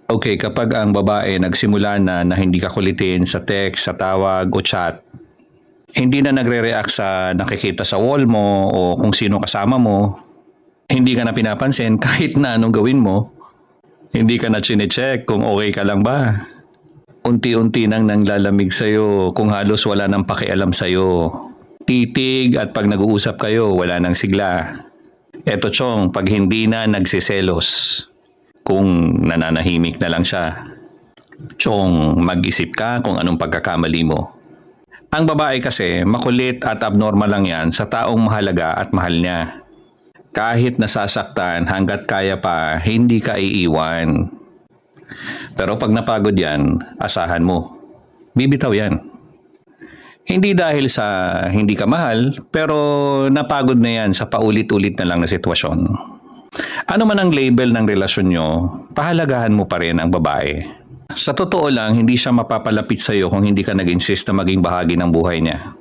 Okay, kapag ang babae nagsimula na hindi ka kulitin sa text, sa tawag o chat, hindi na nagre-react sa nakikita sa wall mo o kung sino kasama mo, hindi ka na pinapansin kahit na anong gawin mo, hindi ka na chine-check kung okay ka lang ba. Unti-unti nang nanglalamig sa'yo kung halos wala nang pakialam sa'yo. Titig at pag nag-uusap kayo, wala nang sigla. Eto chong, pag hindi na nagsiselos, kung nananahimik na lang siya. Chong, mag-isip ka kung anong pagkakamali mo. Ang babae kasi, makulit at abnormal lang yan sa taong mahalaga at mahal niya. Kahit nasasaktan hanggat kaya pa, hindi ka iiwan. Pero pag napagod yan, asahan mo. Bibitaw yan. Hindi dahil sa hindi ka mahal, pero napagod na yan sa paulit-ulit na lang na sitwasyon. Ano man ang label ng relasyon nyo, pahalagahan mo pa rin ang babae. Sa totoo lang, hindi siya mapapalapit sa iyo kung hindi ka nag-insist na maging bahagi ng buhay niya.